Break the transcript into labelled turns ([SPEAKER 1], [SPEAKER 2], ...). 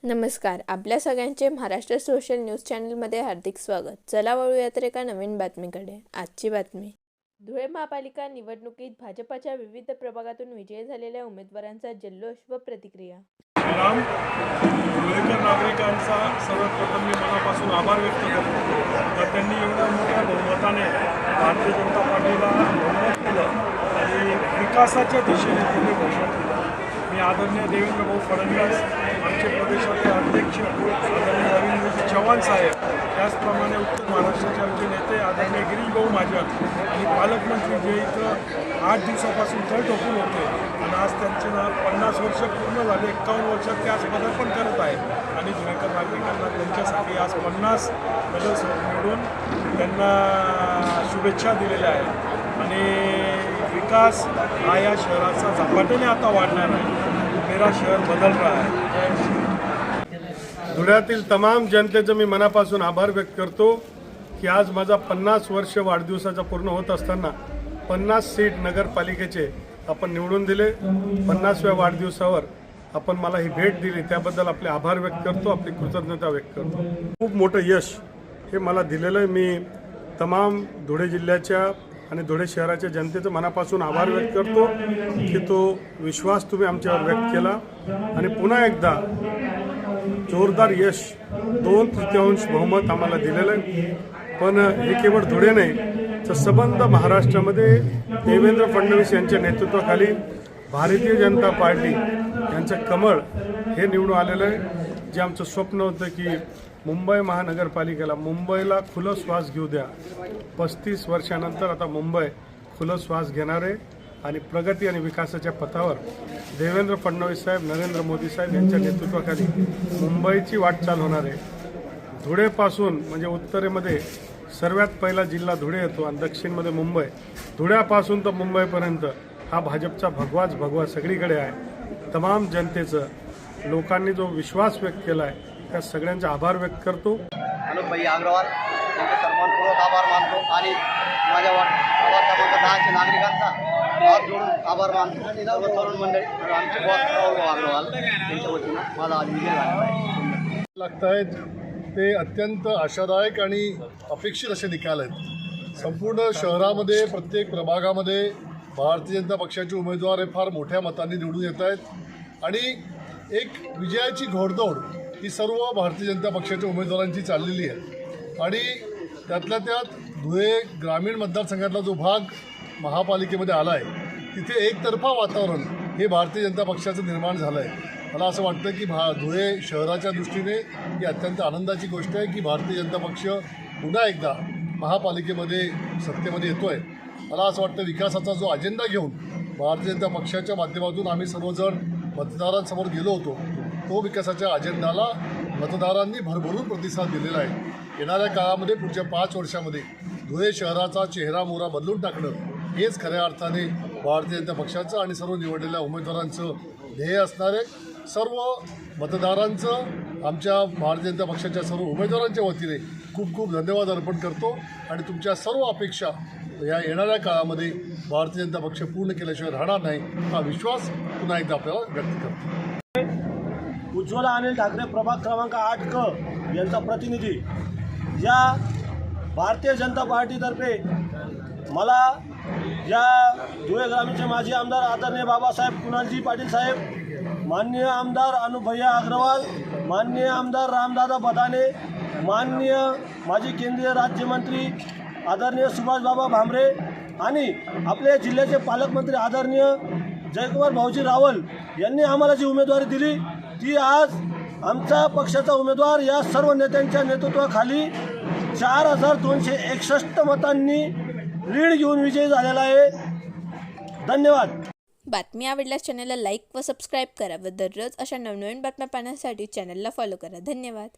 [SPEAKER 1] नमस्कार. आपल्या सगळ्यांचे महाराष्ट्र सोशल न्यूज चॅनलमध्ये हार्दिक स्वागत. चला वळूया तर एका नवीन बातमीकडे. आजची बातमी. धुळे महापालिका निवडणुकीत भाजपाच्या विविध प्रभागातून विजयी झालेल्या उमेदवारांचा जल्लोष व प्रतिक्रिया.
[SPEAKER 2] धुळेकर नागरिकांचा सर्वप्रथम मी मनापासून आभार व्यक्त करतो. तर त्यांनी एवढ्या मोठ्या बहुमताने भारतीय जनता पार्टीला बहुमत दिलं आणि विकासाच्या दिशेने त्यांनी बहुमत दिलं. मी आदरणीय देवेंद्र भाऊ फडणवीस, आमचे प्रदेशाचे अध्यक्ष आदरणीय रवींद्र चव्हाण साहेब, त्याचप्रमाणे उत्तर महाराष्ट्राचे आमचे नेते आदरणीय गिरीश भाऊ महाजन आणि पालकमंत्री जे इथं 8 दिवसापासून तळ ठोकून होते आणि आज त्यांचे 50 वर्ष पूर्ण झाले. 51 वर्षात ते आज पदार्पण करत आहेत आणि धुळेकर नागरिकांना त्यांच्यासाठी आज 50 मेडल्स मिळून त्यांना शुभेच्छा दिलेल्या आहेत आणि विकास हा या शहराचा झपाट्याने आता वाढणार आहे. मेरा शहर बदल रहा है.
[SPEAKER 3] धुळ्यातील तमाम जनतेचं मी मनापासून आभार व्यक्त करतो की आज माझा 50 वर्ष वाढदिवसाचा पूर्ण होत असताना 50 सीट नगरपालिकेचे आपण निवडून दिले. 50व्या वाढदिवसावर आपण मला ही भेट दिली त्याबद्दल आपले आभार व्यक्त करतो, आपली कृतज्ञता व्यक्त करतो. खूप मोठं यश हे मला दिलेलं आहे. मी तमाम धुळे जिल्ह्याच्या आणि धुळे शहराच्या जनतेचं मनापासून आभार व्यक्त करतो की तो विश्वास तुम्ही आमच्यावर व्यक्त केला आणि पुन्हा एकदा जोरदार यश 2/3 बहुमत आम्हाला दिलेलं आहे. पण हे केवळ धुळे नाही तर संबंध महाराष्ट्रामध्ये देवेंद्र फडणवीस यांच्या नेतृत्वाखाली भारतीय जनता पार्टी यांचं कमळ हे निवडून आलेलं आहे. जे आमचं स्वप्न होतं की मुंबई महानगरपालिकेला मुंबईला खुलं श्वास घेऊ द्या. 35 वर्षानंतर आता मुंबई खुलं श्वास घेणार आहे आणि प्रगती आणि विकासाच्या पथावर देवेंद्र फडणवीस साहेब, नरेंद्र मोदी साहेब यांच्या नेतृत्वाखाली मुंबईची वाटचाल होणार आहे. धुळेपासून म्हणजे उत्तरेमध्ये सर्वात पहिला जिल्हा धुळे येतो आणि दक्षिणमध्ये मुंबई. धुळ्यापासून तर मुंबईपर्यंत हा भाजपचा भगवा सगळीकडे आहे. तमाम जनतेचं लोकांनी जो विश्वास व्यक्त केला आहे त्या सगळ्यांचा आभार व्यक्त करतो.
[SPEAKER 4] अनुपभाई अग्रवाल यांचा सन्मानपूर्वक आभार मानतो आणि माझ्या आभार क्रमांक 10च्या नागरिकांचा हात जोडून आभार मानतो. सर्व तरुण मंडळी आमचे बॉस अग्रवाल यांच्या वतीनं माझा आज विजय झाला आहे.
[SPEAKER 5] लागत आहेत ते अत्यंत आशादायक आणि अपेक्षित असे निकाल आहेत. संपूर्ण शहरामध्ये प्रत्येक प्रभागामध्ये भारतीय जनता पक्षाचे उमेदवार हे फार मोठ्या मतांनी निवडून येत आहेत आणि एक विजयाची घोडदौड ही सर्व भारतीय जनता पक्षाच्या उमेदवारांची चाललेली आहे. आणि त्यातल्या त्यात धुळे ग्रामीण मतदारसंघातला जो भाग महापालिकेमध्ये आला आहे तिथे एकतर्फा वातावरण हे भारतीय जनता पक्षाचं निर्माण झालं आहे. मला असं वाटतं की धुळे शहराच्या दृष्टीने ही अत्यंत आनंदाची गोष्ट आहे की भारतीय जनता पक्ष पुन्हा एकदा महापालिकेमध्ये सत्तेमध्ये येतो आहे. मला असं वाटतं विकासाचा जो अजेंडा घेऊन भारतीय जनता पक्षाच्या माध्यमातून आम्ही सर्वजण मतदारांसमोर गेलो होतो तो विकासाच्या अजेंडाला मतदारांनी भरभरून प्रतिसाद दिलेला आहे. येणाऱ्या काळामध्ये पुढच्या 5 वर्षामध्ये धुळे शहराचा चेहरा मोहरा बदलून टाकणं हेच खऱ्या अर्थाने भारतीय जनता पक्षाचं आणि सर्व निवडलेल्या उमेदवारांचं ध्येय असणार आहे. सर्व मतदारांचं आमच्या भारतीय जनता पक्षाच्या सर्व उमेदवारांच्या वतीने खूप खूप धन्यवाद अर्पण करतो आणि तुमच्या सर्व अपेक्षा या येणाऱ्या काळामध्ये भारतीय जनता पक्ष पूर्ण केल्याशिवाय राहणार नाही हा विश्वास पुन्हा एकदा आपल्याला व्यक्त करतो.
[SPEAKER 6] उज्ज्वला अनिल ठाकरे प्रभाग क्रमांक 8 यांचा प्रतिनिधी या भारतीय जनता पार्टीतर्फे मला या धुळे ग्रामीणचे माजी आमदार आदरणीय बाबासाहेब कुणालजी पाटील साहेब, माननीय आमदार अनुपभैया अग्रवाल, माननीय आमदार रामदादा बदाने, माननीय माजी केंद्रीय राज्यमंत्री आदरणीय सुभाष बाबा भामरे आणि आपल्या जिल्ह्याचे पालकमंत्री आदरणीय जयकुमार भाऊजी रावल यांनी आम्हाला जी उमेदवारी दिली ती आज आमचा पक्षाचा उमेदवार या सर्व नेत्यांच्या नेतृत्वाखाली 4261 मतांनी लीड घेऊन विजयी झालेला आहे. धन्यवाद.
[SPEAKER 1] बातमी आवडल्यास चॅनलला लाईक व सबस्क्राईब करा व दररोज अशा नवनवीन बातम्या पाहण्यासाठी चॅनलला फॉलो करा. धन्यवाद.